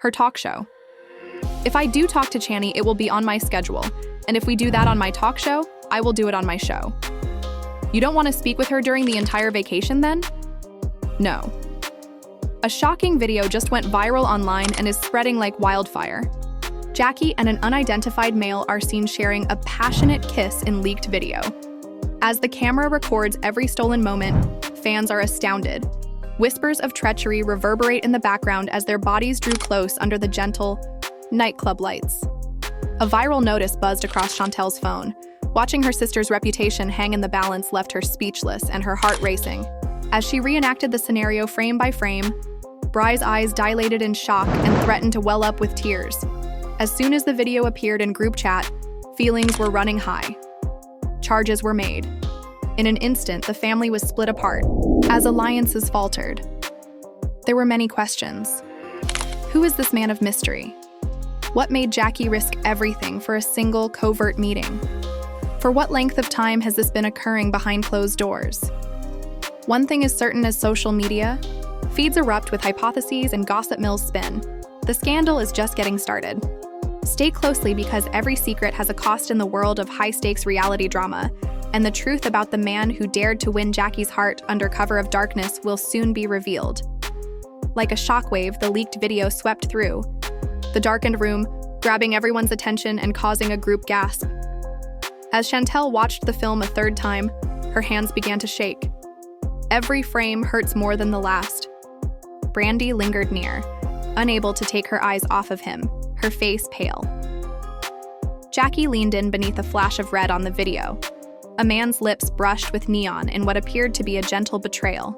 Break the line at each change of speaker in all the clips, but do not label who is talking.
her talk show. If I do talk to Channy, it will be on my schedule. And if we do that on my talk show, I will do it on my show. You don't want to speak with her during the entire vacation then? No. A shocking video just went viral online and is spreading like wildfire. Jackie and an unidentified male are seen sharing a passionate kiss in leaked video. As the camera records every stolen moment, fans are astounded. Whispers of treachery reverberate in the background as their bodies drew close under the gentle nightclub lights. A viral notice buzzed across Chantel's phone. Watching her sister's reputation hang in the balance left her speechless and her heart racing. As she reenacted the scenario frame by frame, Bry's eyes dilated in shock and threatened to well up with tears. As soon as the video appeared in group chat, feelings were running high. Charges were made. In an instant, the family was split apart, as alliances faltered. There were many questions. Who is this man of mystery? What made Jackie risk everything for a single covert meeting? For what length of time has this been occurring behind closed doors? One thing is certain as social media, feeds erupt with hypotheses and gossip mills spin. The scandal is just getting started. Stay closely because every secret has a cost in the world of high-stakes reality drama, and the truth about the man who dared to win Jackie's heart under cover of darkness will soon be revealed. Like a shockwave, the leaked video swept through the darkened room, grabbing everyone's attention and causing a group gasp. As Chantel watched the film a third time, her hands began to shake. Every frame hurts more than the last. Brandi lingered near, unable to take her eyes off of him, her face pale. Jackie leaned in beneath a flash of red on the video. A man's lips brushed with neon in what appeared to be a gentle betrayal.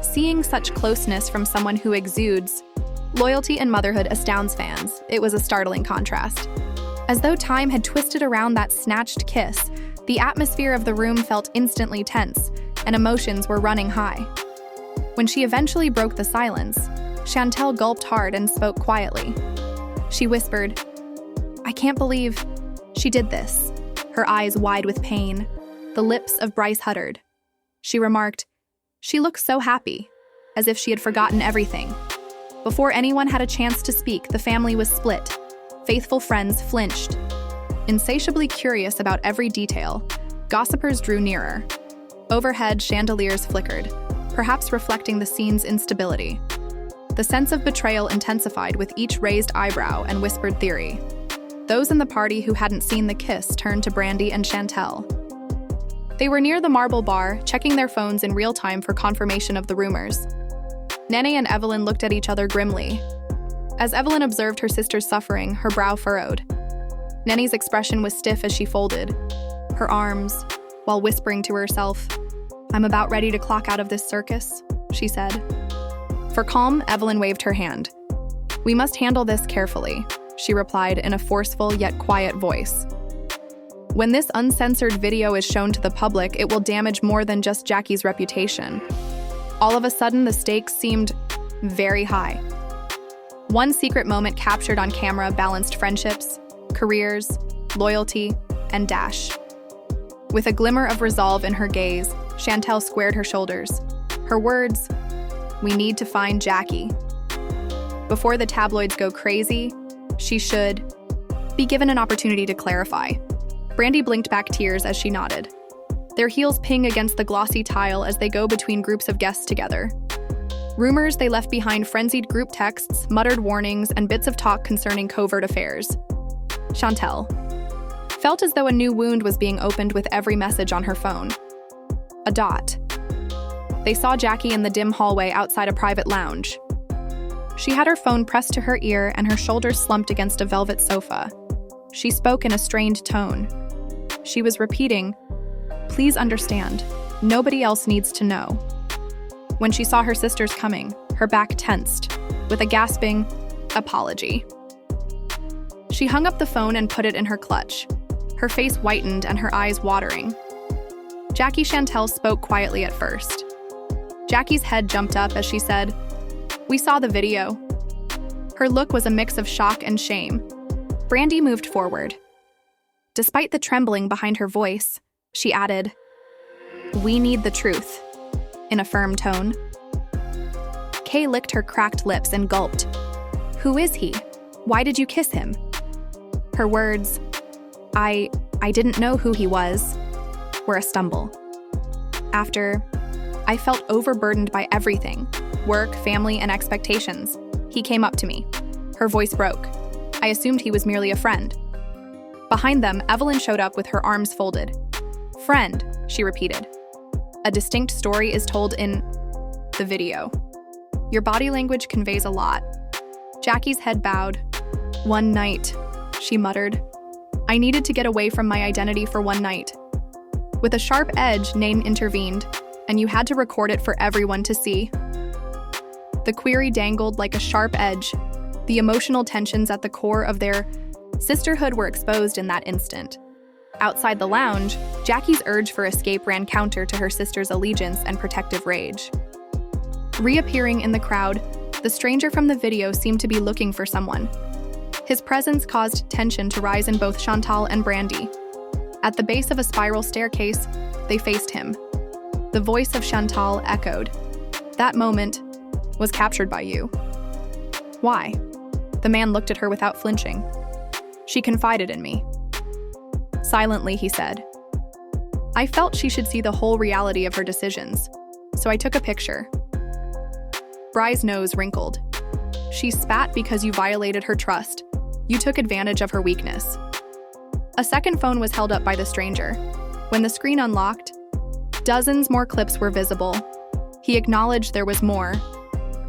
Seeing such closeness from someone who exudes loyalty and motherhood astounds fans. It was a startling contrast. As though time had twisted around that snatched kiss, the atmosphere of the room felt instantly tense, and emotions were running high. When she eventually broke the silence, Chantel gulped hard and spoke quietly. She whispered, "I can't believe she did this," her eyes wide with pain. The lips of Bryce huttered. She remarked, "She looks so happy, as if she had forgotten everything." Before anyone had a chance to speak, the family was split. Faithful friends flinched. Insatiably curious about every detail, gossipers drew nearer. Overhead, chandeliers flickered, perhaps reflecting the scene's instability. The sense of betrayal intensified with each raised eyebrow and whispered theory. Those in the party who hadn't seen the kiss turned to Brandi and Chantel. They were near the marble bar, checking their phones in real time for confirmation of the rumors. Nene and Evelyn looked at each other grimly. As Evelyn observed her sister's suffering, her brow furrowed. Nene's expression was stiff as she folded her arms, while whispering to herself, "I'm about ready to clock out of this circus," she said. For calm, Evelyn waved her hand. "We must handle this carefully," she replied in a forceful yet quiet voice. When this uncensored video is shown to the public, it will damage more than just Jackie's reputation. All of a sudden, the stakes seemed very high. One secret moment captured on camera balanced friendships, careers, loyalty, and dash. With a glimmer of resolve in her gaze, Chantel squared her shoulders. Her words, "We need to find Jackie. Before the tabloids go crazy, she should be given an opportunity to clarify." Brandi blinked back tears as she nodded. Their heels ping against the glossy tile as they go between groups of guests together. Rumors they left behind frenzied group texts, muttered warnings, and bits of talk concerning covert affairs. Chantel felt as though a new wound was being opened with every message on her phone. A dot. They saw Jackie in the dim hallway outside a private lounge. She had her phone pressed to her ear and her shoulders slumped against a velvet sofa. She spoke in a strained tone. She was repeating, "Please understand, nobody else needs to know." When she saw her sisters coming, her back tensed, with a gasping apology. She hung up the phone and put it in her clutch, her face whitened and her eyes watering. Jackie Chantel spoke quietly at first. Jackie's head jumped up as she said, "We saw the video." Her look was a mix of shock and shame. Brandi moved forward. Despite the trembling behind her voice, she added, "We need the truth," in a firm tone. Kay licked her cracked lips and gulped. Who is he? Why did you kiss him? Her words, I didn't know who he was, were a stumble. After, I felt overburdened by everything, work, family, and expectations. He came up to me. Her voice broke. I assumed he was merely a friend. Behind them, Evelyn showed up with her arms folded. Friend, she repeated. A distinct story is told in the video. Your body language conveys a lot. Jackie's head bowed. One night, she muttered. I needed to get away from my identity for one night. With a sharp edge, Nain intervened, and you had to record it for everyone to see. The query dangled like a sharp edge. The emotional tensions at the core of their sisterhood were exposed in that instant. Outside the lounge, Jackie's urge for escape ran counter to her sister's allegiance and protective rage. Reappearing in the crowd, the stranger from the video seemed to be looking for someone. His presence caused tension to rise in both Chantel and Brandi. At the base of a spiral staircase, they faced him. The voice of Chantel echoed. That moment was captured by you. Why? The man looked at her without flinching. She confided in me. Silently, he said. I felt she should see the whole reality of her decisions, so I took a picture. Bry's nose wrinkled. She spat because you violated her trust. You took advantage of her weakness. A second phone was held up by the stranger. When the screen unlocked, dozens more clips were visible. He acknowledged there was more.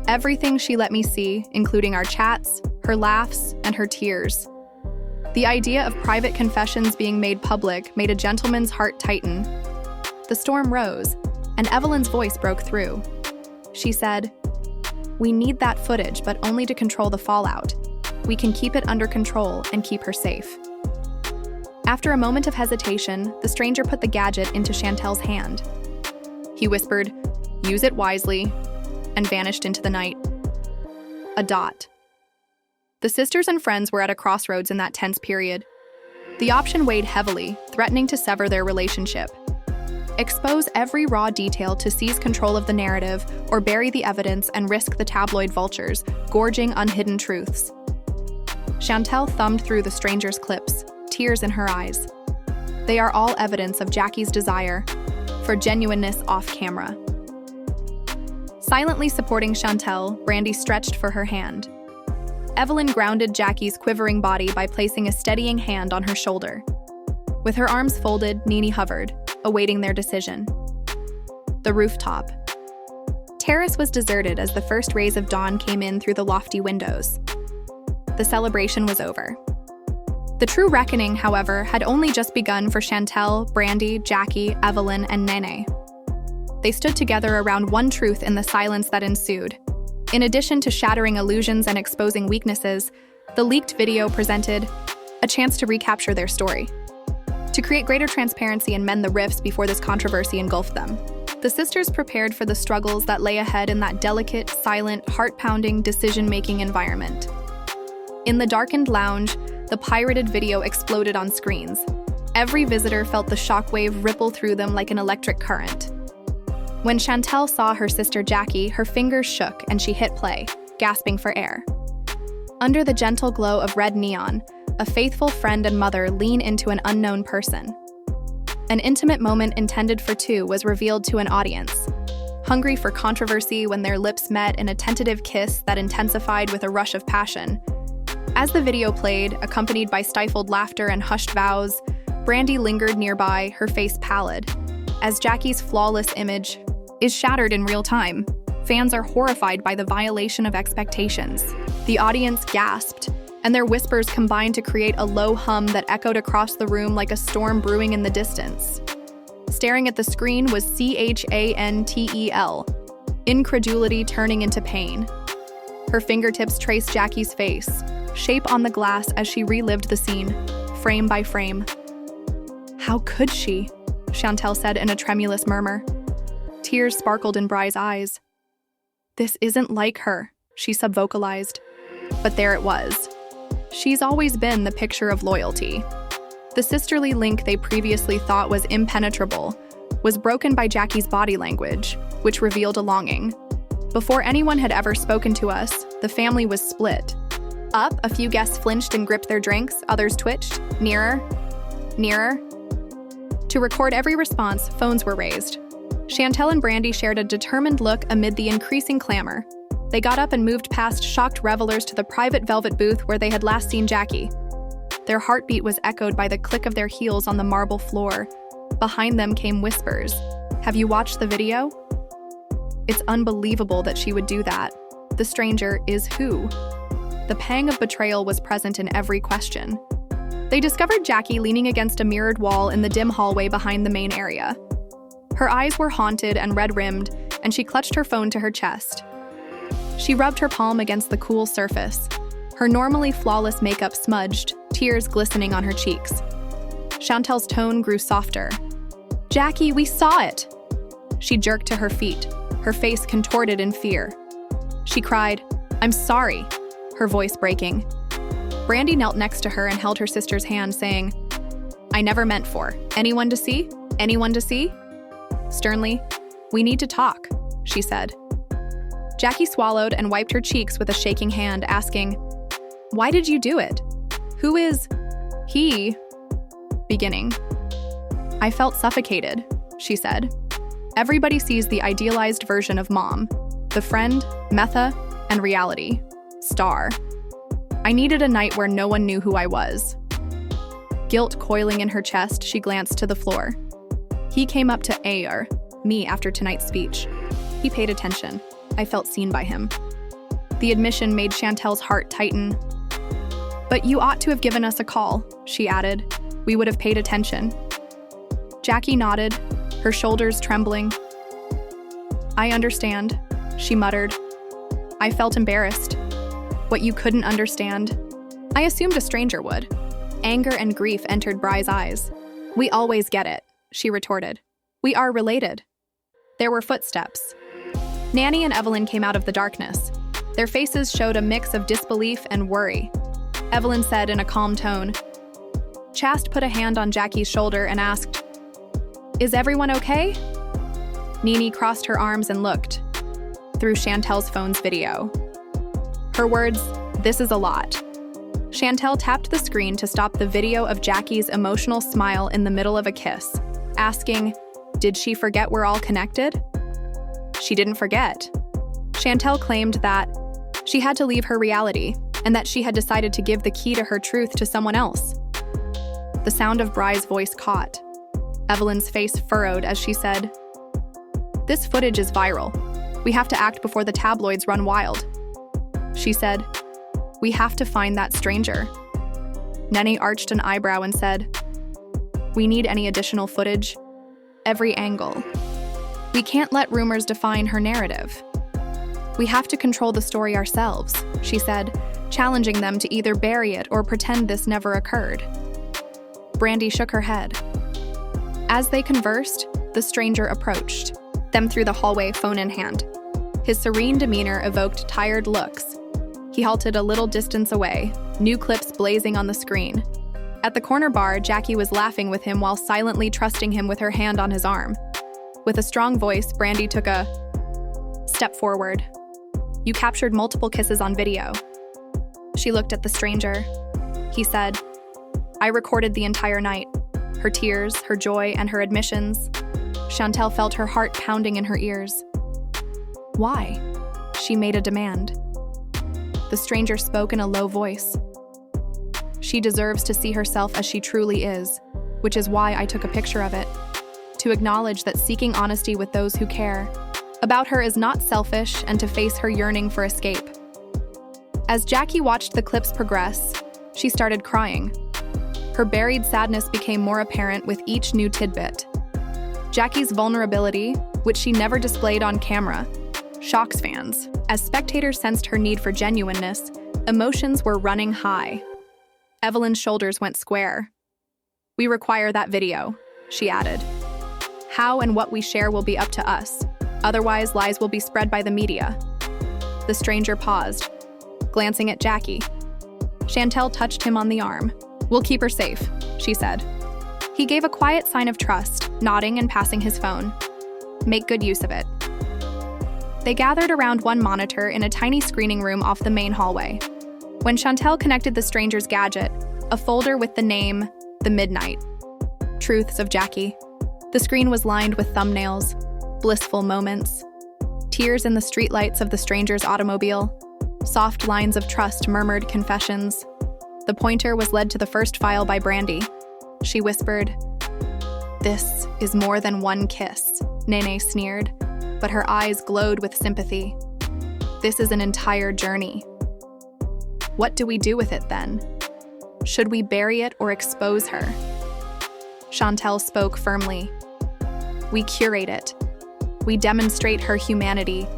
Everything she let me see, including our chats, her laughs, and her tears. The idea of private confessions being made public made a gentleman's heart tighten. The storm rose, and Evelyn's voice broke through. She said, "We need that footage, but only to control the fallout. We can keep it under control and keep her safe." After a moment of hesitation, the stranger put the gadget into Chantel's hand. He whispered, "Use it wisely," and vanished into the night. A dot. The sisters and friends were at a crossroads in that tense period. The option weighed heavily, threatening to sever their relationship. Expose every raw detail to seize control of the narrative, or bury the evidence and risk the tabloid vultures, gorging unhidden truths. Chantel thumbed through the stranger's clips, tears in her eyes. They are all evidence of Jackie's desire for genuineness off camera. Silently supporting Chantel, Brandi stretched for her hand. Evelyn grounded Jackie's quivering body by placing a steadying hand on her shoulder. With her arms folded, Nini hovered, awaiting their decision. The rooftop. Terrace was deserted as the first rays of dawn came in through the lofty windows. The celebration was over. The true reckoning, however, had only just begun for Chantel, Brandi, Jackie, Evelyn, and Nene. They stood together around one truth in the silence that ensued. In addition to shattering illusions and exposing weaknesses, the leaked video presented a chance to recapture their story, to create greater transparency and mend the rifts before this controversy engulfed them. The sisters prepared for the struggles that lay ahead in that delicate, silent, heart-pounding, decision-making environment. In the darkened lounge, the pirated video exploded on screens. Every visitor felt the shockwave ripple through them like an electric current. When Chantel saw her sister Jackie, her fingers shook and she hit play, gasping for air. Under the gentle glow of red neon, a faithful friend and mother lean into an unknown person. An intimate moment intended for two was revealed to an audience, hungry for controversy when their lips met in a tentative kiss that intensified with a rush of passion. As the video played, accompanied by stifled laughter and hushed vows, Brandi lingered nearby, her face pallid. As Jackie's flawless image is shattered in real time, fans are horrified by the violation of expectations. The audience gasped, and their whispers combined to create a low hum that echoed across the room like a storm brewing in the distance. Staring at the screen was Chantel, incredulity turning into pain. Her fingertips traced Jackie's face, shape on the glass as she relived the scene, frame by frame. "How could she?" Chantel said in a tremulous murmur. Tears sparkled in Bry's eyes. "This isn't like her," she subvocalized. But there it was. She's always been the picture of loyalty. The sisterly link they previously thought was impenetrable was broken by Jackie's body language, which revealed a longing. Before anyone had ever spoken to us, the family was split. Up, a few guests flinched and gripped their drinks, others twitched. Nearer. Nearer. To record every response, phones were raised. Chantel and Brandi shared a determined look amid the increasing clamor. They got up and moved past shocked revelers to the private velvet booth where they had last seen Jackie. Their heartbeat was echoed by the click of their heels on the marble floor. Behind them came whispers. Have you watched the video? It's unbelievable that she would do that. The stranger is who? The pang of betrayal was present in every question. They discovered Jackie leaning against a mirrored wall in the dim hallway behind the main area. Her eyes were haunted and red-rimmed, and she clutched her phone to her chest. She rubbed her palm against the cool surface, her normally flawless makeup smudged, tears glistening on her cheeks. Chantel's tone grew softer. Jackie, we saw it! She jerked to her feet, her face contorted in fear. She cried, I'm sorry, her voice breaking. Brandi knelt next to her and held her sister's hand, saying, I never meant for. Anyone to see? Anyone to see? Sternly, we need to talk, she said. Jackie swallowed and wiped her cheeks with a shaking hand, asking, Why did you do it? Who is he? Beginning. I felt suffocated, she said. Everybody sees the idealized version of mom, the friend, Metha, and reality, star. I needed a night where no one knew who I was. Guilt coiling in her chest, she glanced to the floor. He came up to Ayer, me, after tonight's speech. He paid attention. I felt seen by him. The admission made Chantel's heart tighten. But you ought to have given us a call, she added. We would have paid attention. Jackie nodded, her shoulders trembling. I understand, she muttered. I felt embarrassed. What you couldn't understand, I assumed a stranger would. Anger and grief entered Bry's eyes. We always get it, she retorted. We are related. There were footsteps. Nanny and Evelyn came out of the darkness. Their faces showed a mix of disbelief and worry. Evelyn said in a calm tone. Chast put a hand on Jackie's shoulder and asked, Is everyone okay? Nini crossed her arms and looked through Chantel's phone's video. Her words, this is a lot. Chantel tapped the screen to stop the video of Jackie's emotional smile in the middle of a kiss, asking, Did she forget we're all connected? She didn't forget. Chantel claimed that she had to leave her reality and that she had decided to give the key to her truth to someone else. The sound of Bry's voice caught. Evelyn's face furrowed as she said, This footage is viral. We have to act before the tabloids run wild. She said, We have to find that stranger. Nene arched an eyebrow and said, We need any additional footage. Every angle. We can't let rumors define her narrative. We have to control the story ourselves, she said, challenging them to either bury it or pretend this never occurred. Brandi shook her head. As they conversed, the stranger approached them through the hallway, phone in hand. His serene demeanor evoked tired looks. He halted a little distance away, new clips blazing on the screen. At the corner bar, Jackie was laughing with him while silently trusting him with her hand on his arm. With a strong voice, Brandi took a step forward. You captured multiple kisses on video. She looked at the stranger. He said, I recorded the entire night. Her tears, her joy, and her admissions. Chantel felt her heart pounding in her ears. Why? She made a demand. The stranger spoke in a low voice. She deserves to see herself as she truly is, which is why I took a picture of it. To acknowledge that seeking honesty with those who care about her is not selfish and to face her yearning for escape. As Jackie watched the clips progress, she started crying. Her buried sadness became more apparent with each new tidbit. Jackie's vulnerability, which she never displayed on camera, shocks fans. As spectators sensed her need for genuineness, emotions were running high. Evelyn's shoulders went square. We require that video, she added. How and what we share will be up to us. Otherwise, lies will be spread by the media. The stranger paused, glancing at Jackie. Chantel touched him on the arm. We'll keep her safe, she said. He gave a quiet sign of trust, nodding and passing his phone. Make good use of it. They gathered around one monitor in a tiny screening room off the main hallway. When Chantel connected the stranger's gadget, a folder with the name, The Midnight, Truths of Jackie. The screen was lined with thumbnails, blissful moments, tears in the streetlights of the stranger's automobile, soft lines of trust murmured confessions. The pointer was led to the first file by Brandi. She whispered, "This is more than one kiss," Nene sneered, but her eyes glowed with sympathy. "This is an entire journey." What do we do with it then? Should we bury it or expose her? Chantel spoke firmly. We curate it. We demonstrate her humanity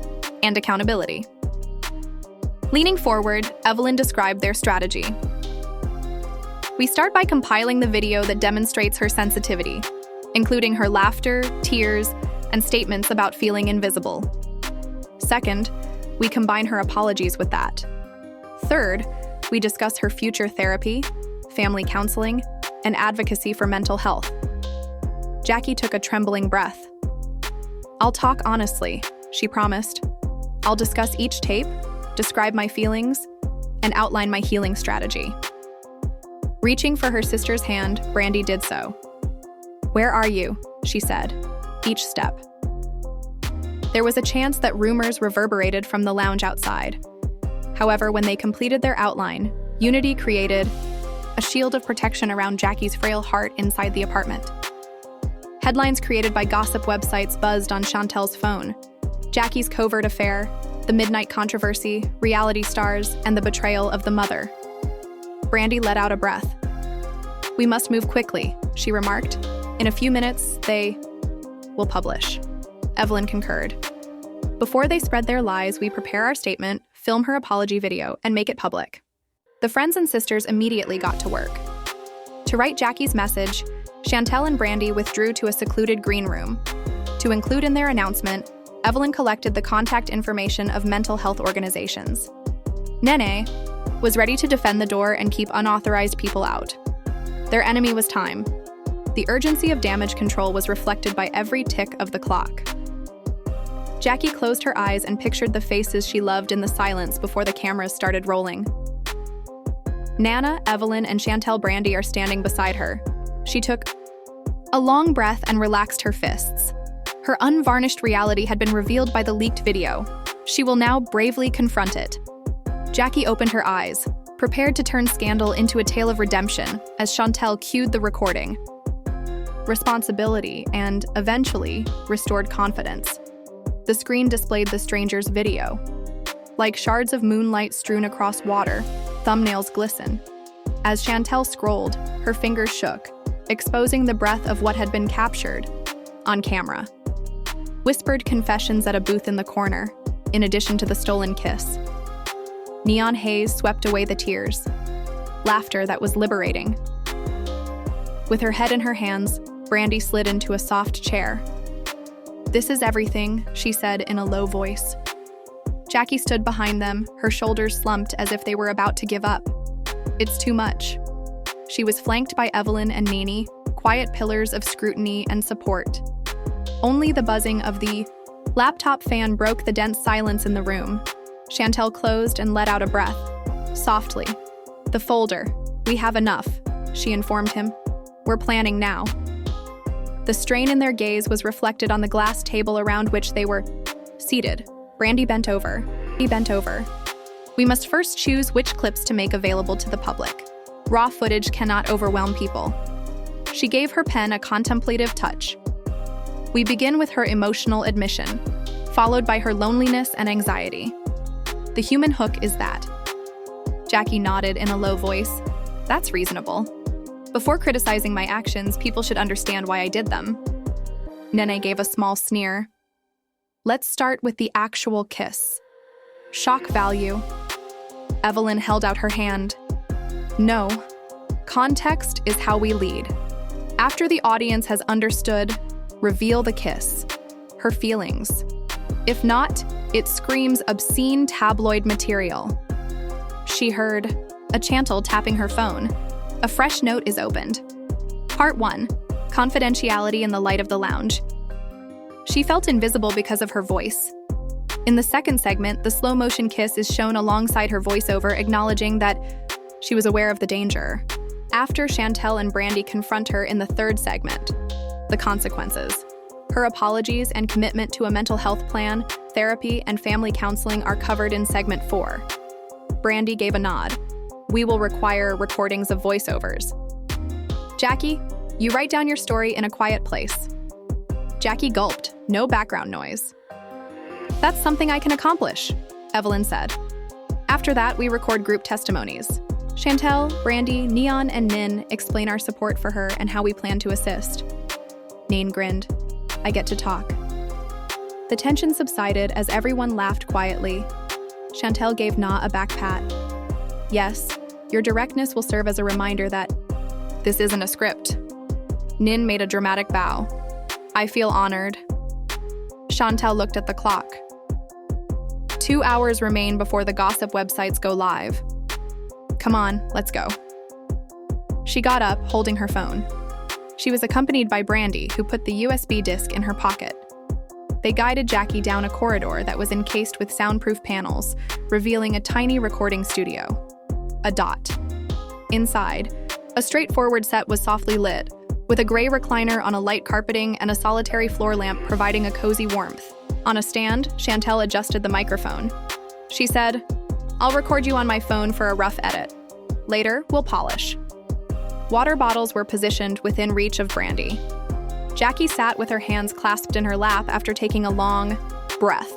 and accountability. Leaning forward, Evelyn described their strategy. We start by compiling the video that demonstrates her sensitivity, including her laughter, tears, and statements about feeling invisible. Second, we combine her apologies with that. Third, we discuss her future therapy, family counseling, and advocacy for mental health. Jackie took a trembling breath. "I'll talk honestly," she promised. "I'll discuss each tape, describe my feelings, and outline my healing strategy." Reaching for her sister's hand, Brandi did so. "Where are you?" she said, each step. There was a chance that rumors reverberated from the lounge outside. However, when they completed their outline, unity created a shield of protection around Jackie's frail heart inside the apartment. Headlines created by gossip websites buzzed on Chantel's phone. Jackie's covert affair, the midnight controversy, reality stars, and the betrayal of the mother. Brandi let out a breath. "We must move quickly," she remarked. "In a few minutes, they will publish." Evelyn concurred. "Before they spread their lies, we prepare our statement, film her apology video, and make it public." The friends and sisters immediately got to work. To write Jackie's message, Chantel and Brandi withdrew to a secluded green room. To include in their announcement, Evelyn collected the contact information of mental health organizations. Nene was ready to defend the door and keep unauthorized people out. Their enemy was time. The urgency of damage control was reflected by every tick of the clock. Jackie closed her eyes and pictured the faces she loved in the silence before the cameras started rolling. Nana, Evelyn, and Chantel Brandi are standing beside her. She took a long breath and relaxed her fists. Her unvarnished reality had been revealed by the leaked video. She will now bravely confront it. Jackie opened her eyes, prepared to turn scandal into a tale of redemption as Chantel cued the recording. Responsibility and, eventually, restored confidence. The screen displayed the stranger's video. Like shards of moonlight strewn across water, thumbnails glisten. As Chantel scrolled, her fingers shook, exposing the breadth of what had been captured on camera. Whispered confessions at a booth in the corner, in addition to the stolen kiss. Neon haze swept away the tears. Laughter that was liberating. With her head in her hands, Brandi slid into a soft chair. "This is everything," she said in a low voice. Jackie stood behind them, her shoulders slumped as if they were about to give up. "It's too much." She was flanked by Evelyn and Nene, quiet pillars of scrutiny and support. Only the buzzing of the laptop fan broke the dense silence in the room. Chantel closed and let out a breath, softly. "The folder. We have enough," she informed him. "We're planning now." The strain in their gaze was reflected on the glass table around which they were seated. Brandi bent over. He bent over. "We must first choose which clips to make available to the public. Raw footage cannot overwhelm people." She gave her pen a contemplative touch. "We begin with her emotional admission, followed by her loneliness and anxiety. The human hook is that." Jackie nodded in a low voice. "That's reasonable. Before criticizing my actions, people should understand why I did them." Nene gave a small sneer. "Let's start with the actual kiss. Shock value." Evelyn held out her hand. "No. Context is how we lead. After the audience has understood, reveal the kiss, her feelings. If not, it screams obscene tabloid material." She heard a Chantel tapping her phone. A fresh note is opened. Part 1. Confidentiality in the light of the lounge. She felt invisible because of her voice. In the second segment, the slow-motion kiss is shown alongside her voiceover acknowledging that she was aware of the danger. After Chantel and Brandi confront her in the third segment, the consequences. Her apologies and commitment to a mental health plan, therapy, and family counseling are covered in segment 4. Brandi gave a nod. We will require recordings of voiceovers. Jackie, you write down your story in a quiet place. Jackie gulped, no background noise. That's something I can accomplish, Evelyn said. After that, we record group testimonies. Chantel, Brandi, Neon, and Nin explain our support for her and how we plan to assist. Nain grinned. I get to talk. The tension subsided as everyone laughed quietly. Chantel gave Na a back pat. Yes, your directness will serve as a reminder that this isn't a script. Nin made a dramatic bow. I feel honored. Chantel looked at the clock. 2 hours remain before the gossip websites go live. Come on, let's go. She got up, holding her phone. She was accompanied by Brandi, who put the USB disc in her pocket. They guided Jackie down a corridor that was encased with soundproof panels, revealing a tiny recording studio. A dot. Inside, a straightforward set was softly lit, with a gray recliner on a light carpeting and a solitary floor lamp providing a cozy warmth. On a stand, Chantel adjusted the microphone. She said, I'll record you on my phone for a rough edit. Later, we'll polish. Water bottles were positioned within reach of Brandi. Jackie sat with her hands clasped in her lap after taking a long breath.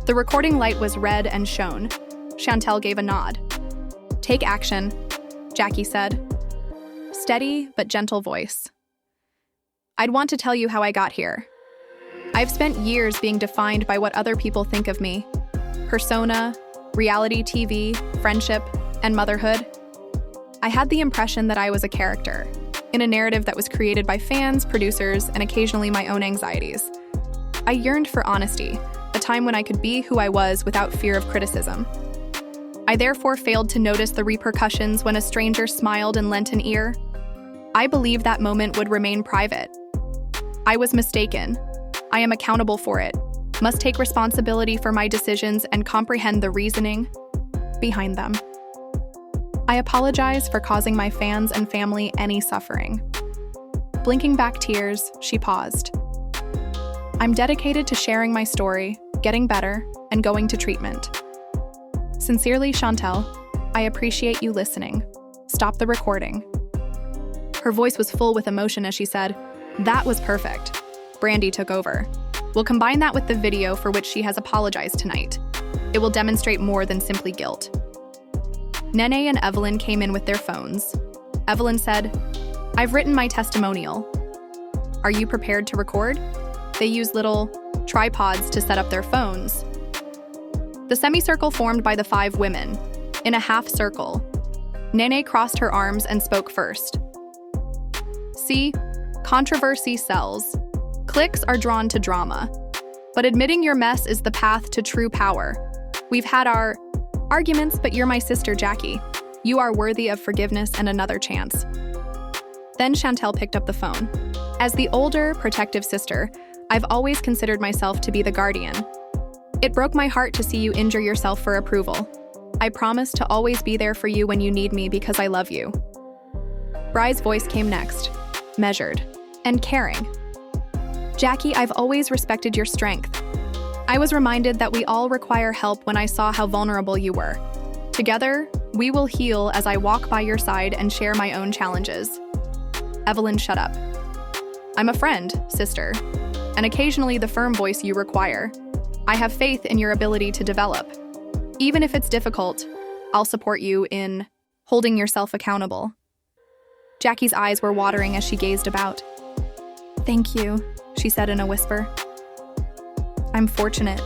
The recording light was red and shone. Chantel gave a nod. Take action, Jackie said. Steady but gentle voice. I'd want to tell you how I got here. I've spent years being defined by what other people think of me. Persona, reality TV, friendship, and motherhood. I had the impression that I was a character, in a narrative that was created by fans, producers, and occasionally my own anxieties. I yearned for honesty, a time when I could be who I was without fear of criticism. I therefore failed to notice the repercussions when a stranger smiled and lent an ear. I believed that moment would remain private. I was mistaken. I am accountable for it, must take responsibility for my decisions and comprehend the reasoning behind them. I apologize for causing my fans and family any suffering. Blinking back tears, she paused. I'm dedicated to sharing my story, getting better, and going to treatment. Sincerely, Chantel, I appreciate you listening. Stop the recording. Her voice was full with emotion as she said, That was perfect. Brandi took over. We'll combine that with the video for which she has apologized tonight. It will demonstrate more than simply guilt. Nene and Evelyn came in with their phones. Evelyn said, I've written my testimonial. Are you prepared to record? They use little tripods to set up their phones. The semicircle formed by the 5 women. In a half circle. Nene crossed her arms and spoke first. See, controversy sells. Clicks are drawn to drama. But admitting your mess is the path to true power. We've had our arguments, but you're my sister, Jackie. You are worthy of forgiveness and another chance. Then Chantel picked up the phone. As the older, protective sister, I've always considered myself to be the guardian. It broke my heart to see you injure yourself for approval. I promise to always be there for you when you need me because I love you. Bry's voice came next, measured and caring. Jackie, I've always respected your strength. I was reminded that we all require help when I saw how vulnerable you were. Together, we will heal as I walk by your side and share my own challenges. Evelyn, shut up. I'm a friend, sister, and occasionally the firm voice you require. I have faith in your ability to develop. Even if it's difficult, I'll support you in holding yourself accountable. Jackie's eyes were watering as she gazed about. Thank you, she said in a whisper. I'm fortunate.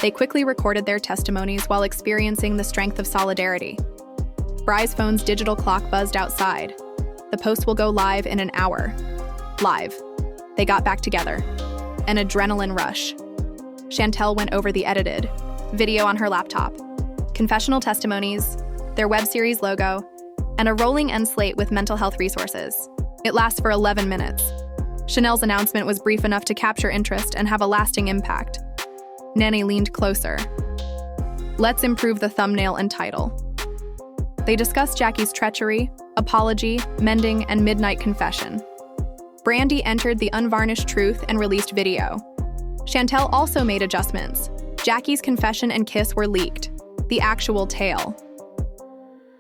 They quickly recorded their testimonies while experiencing the strength of solidarity. Bry's phone's digital clock buzzed outside. The post will go live in an hour. Live. They got back together. An adrenaline rush. Chantel went over the edited video on her laptop. Confessional testimonies, their web series logo, and a rolling end slate with mental health resources. It lasts for 11 minutes. Chanel's announcement was brief enough to capture interest and have a lasting impact. Nanny leaned closer. Let's improve the thumbnail and title. They discussed Jackie's treachery, apology, mending, and midnight confession. Brandi entered the unvarnished truth and released video. Chantel also made adjustments. Jackie's confession and kiss were leaked. The actual tale.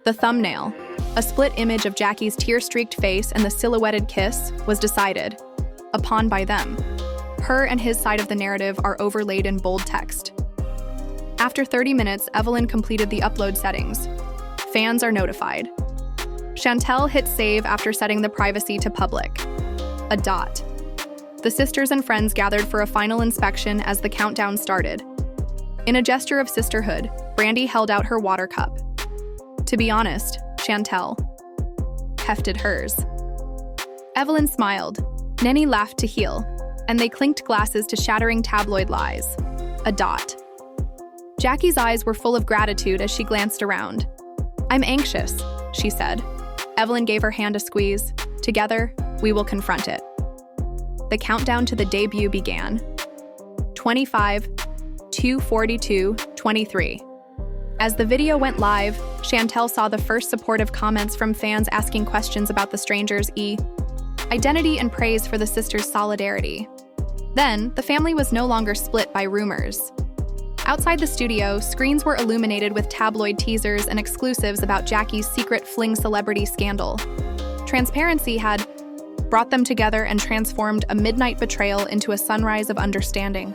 The thumbnail, a split image of Jackie's tear-streaked face and the silhouetted kiss, was decided upon by them. Her and his side of the narrative are overlaid in bold text. After 30 minutes, Evelyn completed the upload settings. Fans are notified. Chantel hit save after setting the privacy to public. A dot. The sisters and friends gathered for a final inspection as the countdown started. In a gesture of sisterhood, Brandi held out her water cup. To be honest, Chantel hefted hers. Evelyn smiled. Nanny laughed to heal, and they clinked glasses to shattering tabloid lies. A dot. Jackie's eyes were full of gratitude as she glanced around. I'm anxious, she said. Evelyn gave her hand a squeeze. Together, we will confront it. The countdown to the debut began. 25, 242, 23. As the video went live, Chantel saw the first supportive comments from fans asking questions about the strangers' identity and praise for the sisters' solidarity. Then, the family was no longer split by rumors. Outside the studio, screens were illuminated with tabloid teasers and exclusives about Jackie's secret fling celebrity scandal. Transparency had brought them together and transformed a midnight betrayal into a sunrise of understanding.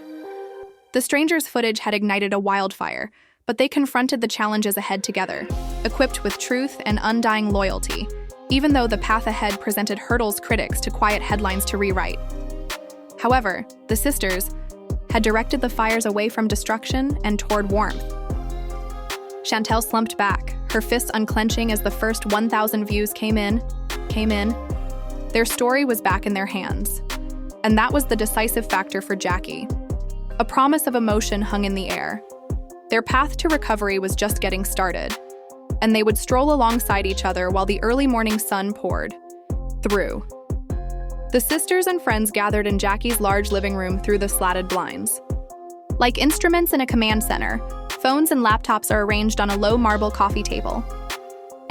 The strangers' footage had ignited a wildfire, but they confronted the challenges ahead together, equipped with truth and undying loyalty, even though the path ahead presented hurdles critics to quiet headlines to rewrite. However, the sisters had directed the fires away from destruction and toward warmth. Chantel slumped back, her fists unclenching as the first 1,000 views came in. Their story was back in their hands. And that was the decisive factor for Jackie. A promise of emotion hung in the air. Their path to recovery was just getting started, and they would stroll alongside each other while the early morning sun poured through. The sisters and friends gathered in Jackie's large living room through the slatted blinds. Like instruments in a command center, phones and laptops are arranged on a low marble coffee table.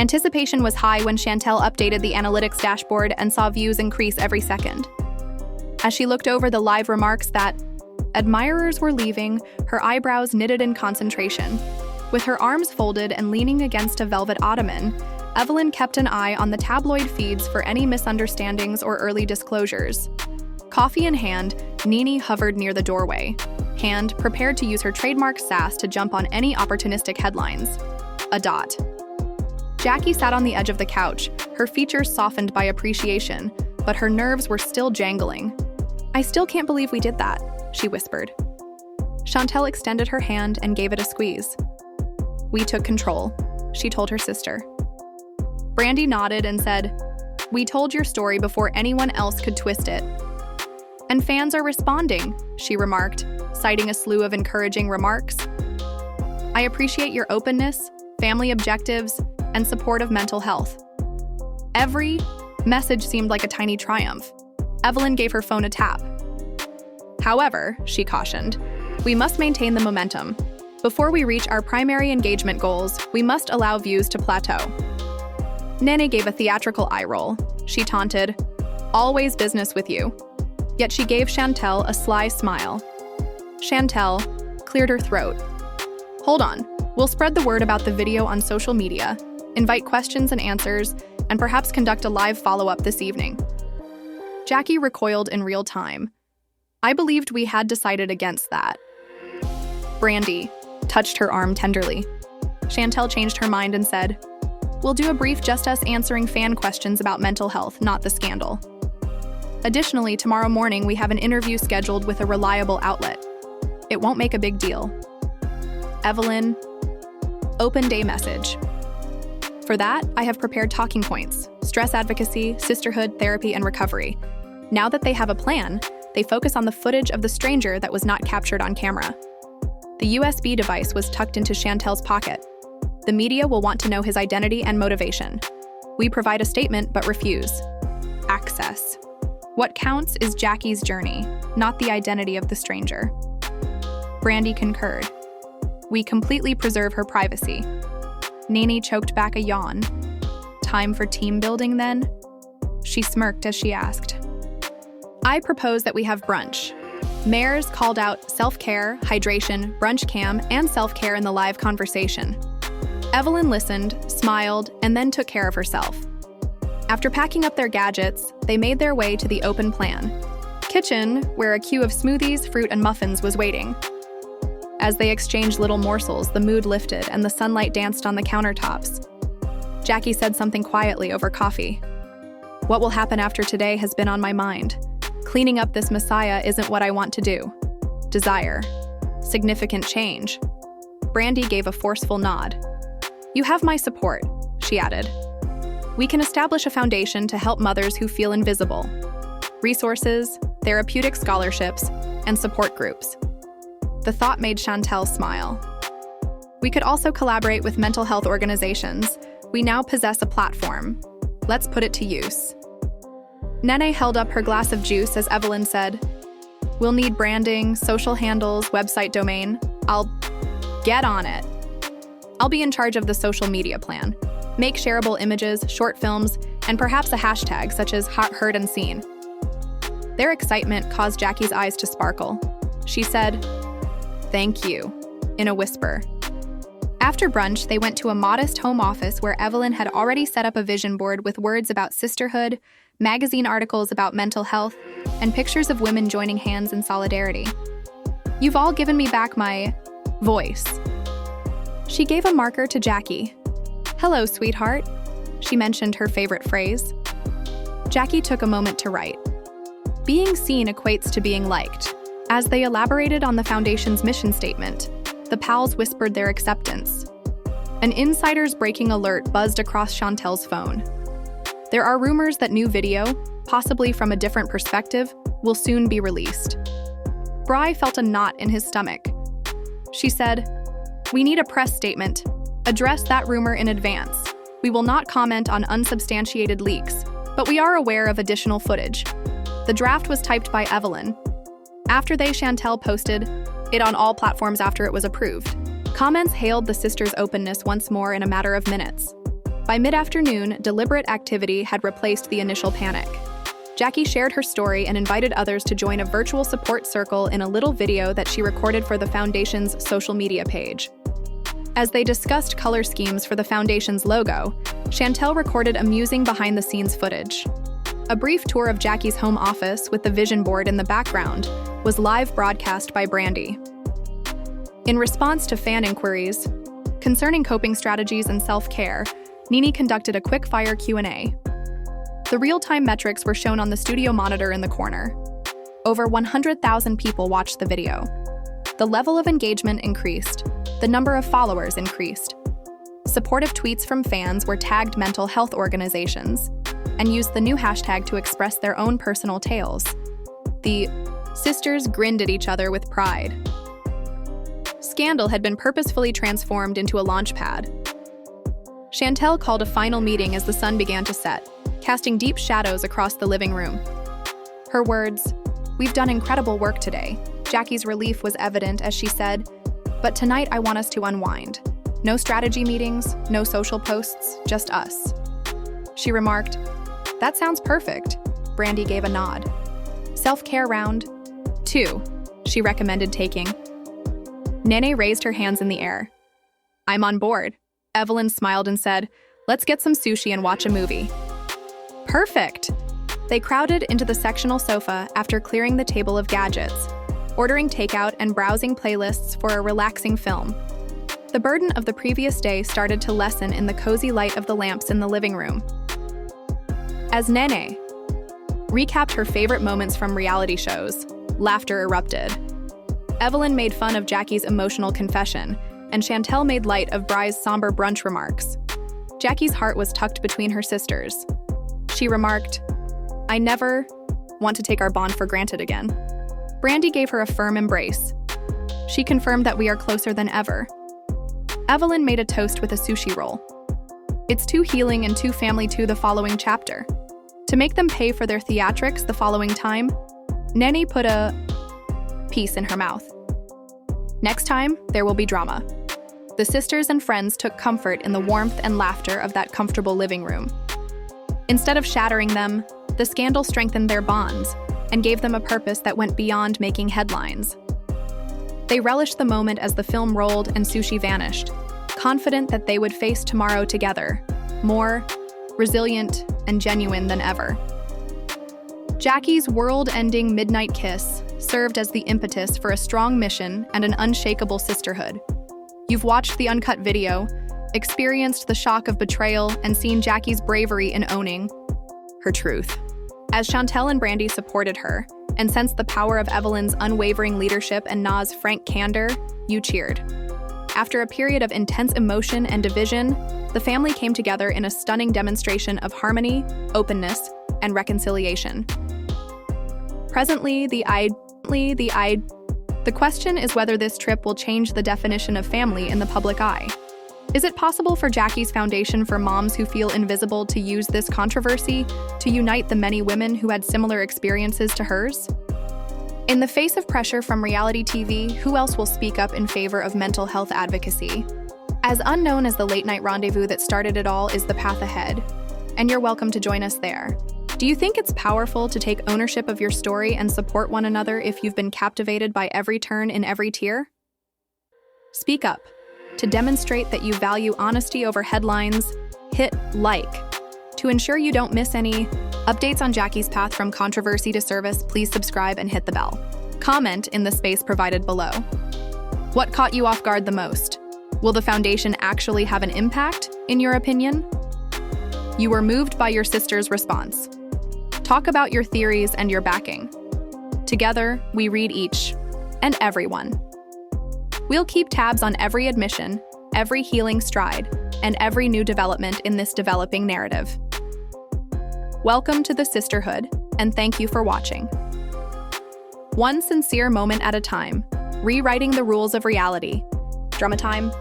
Anticipation was high when Chantel updated the analytics dashboard and saw views increase every second. As she looked over the live remarks that admirers were leaving, her eyebrows knitted in concentration. With her arms folded and leaning against a velvet ottoman, Evelyn kept an eye on the tabloid feeds for any misunderstandings or early disclosures. Coffee in hand, Nini hovered near the doorway, hand prepared to use her trademark sass to jump on any opportunistic headlines. A dot. Jackie sat on the edge of the couch, her features softened by appreciation, but her nerves were still jangling. I still can't believe we did that, she whispered. Chantel extended her hand and gave it a squeeze. We took control, she told her sister. Brandi nodded and said, we told your story before anyone else could twist it. And fans are responding, she remarked, citing a slew of encouraging remarks. I appreciate your openness, family objectives, and support of mental health. Every message seemed like a tiny triumph. Evelyn gave her phone a tap. However, she cautioned, we must maintain the momentum. Before we reach our primary engagement goals, we must allow views to plateau. Nene gave a theatrical eye roll. She taunted, always business with you. Yet she gave Chantel a sly smile. Chantel cleared her throat. Hold on, we'll spread the word about the video on social media, invite questions and answers, and perhaps conduct a live follow-up this evening. Jackie recoiled in real time. I believed we had decided against that. Brandi touched her arm tenderly. Chantel changed her mind and said, we'll do a brief just us answering fan questions about mental health, not the scandal. Additionally, tomorrow morning we have an interview scheduled with a reliable outlet. It won't make a big deal. Evelyn, open day message. For that, I have prepared talking points: stress advocacy, sisterhood, therapy, and recovery. Now that they have a plan, they focus on the footage of the stranger that was not captured on camera. The USB device was tucked into Chantel's pocket. The media will want to know his identity and motivation. We provide a statement but refuse access. What counts is Jackie's journey, not the identity of the stranger. Brandi concurred. We completely preserve her privacy. Nene choked back a yawn. Time for team building, then? She smirked as she asked. I propose that we have brunch. Mares called out self-care, hydration, brunch cam, and self-care in the live conversation. Evelyn listened, smiled, and then took care of herself. After packing up their gadgets, they made their way to the open plan kitchen, where a queue of smoothies, fruit, and muffins was waiting. As they exchanged little morsels, the mood lifted and the sunlight danced on the countertops. Jackie said something quietly over coffee. What will happen after today has been on my mind. Cleaning up this messiah isn't what I want to do. Desire. Significant change. Brandi gave a forceful nod. You have my support, she added. We can establish a foundation to help mothers who feel invisible. Resources, therapeutic scholarships, and support groups. The thought made Chantel smile. We could also collaborate with mental health organizations. We now possess a platform. Let's put it to use. Nene held up her glass of juice as Evelyn said, We'll need branding, social handles, website domain. I'll get on it. I'll be in charge of the social media plan. Make shareable images, short films, and perhaps a hashtag such as hot, heard, and seen. Their excitement caused Jackie's eyes to sparkle. She said, Thank you, in a whisper. After brunch, they went to a modest home office where Evelyn had already set up a vision board with words about sisterhood, magazine articles about mental health, and pictures of women joining hands in solidarity. You've all given me back my voice. She gave a marker to Jackie. Hello, sweetheart. She mentioned her favorite phrase. Jackie took a moment to write. Being seen equates to being liked. As they elaborated on the Foundation's mission statement, the pals whispered their acceptance. An insider's breaking alert buzzed across Chantel's phone. There are rumors that new video, possibly from a different perspective, will soon be released. Bri felt a knot in his stomach. She said, We need a press statement. Address that rumor in advance. We will not comment on unsubstantiated leaks, but we are aware of additional footage. The draft was typed by Evelyn. After Chantel posted it on all platforms after it was approved. Comments hailed the sisters' openness once more in a matter of minutes. By mid-afternoon, deliberate activity had replaced the initial panic. Jackie shared her story and invited others to join a virtual support circle in a little video that she recorded for the Foundation's social media page. As they discussed color schemes for the Foundation's logo, Chantel recorded amusing behind-the-scenes footage. A brief tour of Jackie's home office with the vision board in the background was live broadcast by Brandi. In response to fan inquiries concerning coping strategies and self-care, Nene conducted a quick-fire Q&A. The real-time metrics were shown on the studio monitor in the corner. Over 100,000 people watched the video. The level of engagement increased. The number of followers increased. Supportive tweets from fans were tagged mental health organizations and used the new hashtag to express their own personal tales. The sisters grinned at each other with pride. Scandal had been purposefully transformed into a launch pad. Chantel called a final meeting as the sun began to set, casting deep shadows across the living room. Her words, "We've done incredible work today." Jackie's relief was evident as she said, "But tonight I want us to unwind. No strategy meetings, no social posts, just us." She remarked, "That sounds perfect." Brandi gave a nod. "Self-care round 2, she recommended taking. Nene raised her hands in the air. "I'm on board." Evelyn smiled and said, "Let's get some sushi and watch a movie." Perfect! They crowded into the sectional sofa after clearing the table of gadgets, ordering takeout and browsing playlists for a relaxing film. The burden of the previous day started to lessen in the cozy light of the lamps in the living room. As Nene recapped her favorite moments from reality shows, laughter erupted. Evelyn made fun of Jackie's emotional confession, and Chantel made light of Bri's somber brunch remarks. Jackie's heart was tucked between her sisters. She remarked, "I never want to take our bond for granted again." Brandi gave her a firm embrace. She confirmed that we are closer than ever. Evelyn made a toast with a sushi roll. "It's too healing and too family to the following chapter." To make them pay for their theatrics the following time, Nene put a piece in her mouth. Next time, there will be drama. The sisters and friends took comfort in the warmth and laughter of that comfortable living room. Instead of shattering them, the scandal strengthened their bonds and gave them a purpose that went beyond making headlines. They relished the moment as the film rolled and Sushi vanished, confident that they would face tomorrow together, more resilient and genuine than ever. Jackie's world-ending midnight kiss served as the impetus for a strong mission and an unshakable sisterhood. You've watched the uncut video, experienced the shock of betrayal, and seen Jackie's bravery in owning her truth. As Chantel and Brandi supported her and sensed the power of Evelyn's unwavering leadership and Na's frank candor, you cheered. After a period of intense emotion and division, the family came together in a stunning demonstration of harmony, openness, and reconciliation. Presently, the question is whether this trip will change the definition of family in the public eye. Is it possible for Jackie's Foundation for Moms Who Feel Invisible to use this controversy to unite the many women who had similar experiences to hers? In the face of pressure from reality TV, who else will speak up in favor of mental health advocacy? As unknown as the late-night rendezvous that started it all is the path ahead, and you're welcome to join us there. Do you think it's powerful to take ownership of your story and support one another if you've been captivated by every turn in every tier? Speak up. To demonstrate that you value honesty over headlines, hit like. To ensure you don't miss any updates on Jackie's path from controversy to service, please subscribe and hit the bell. Comment in the space provided below. What caught you off guard the most? Will the foundation actually have an impact, in your opinion? You were moved by your sister's response. Talk about your theories and your backing. Together, we read each and everyone. We'll keep tabs on every admission, every healing stride, and every new development in this developing narrative. Welcome to the sisterhood, and thank you for watching. One sincere moment at a time, rewriting the rules of reality. Drama time.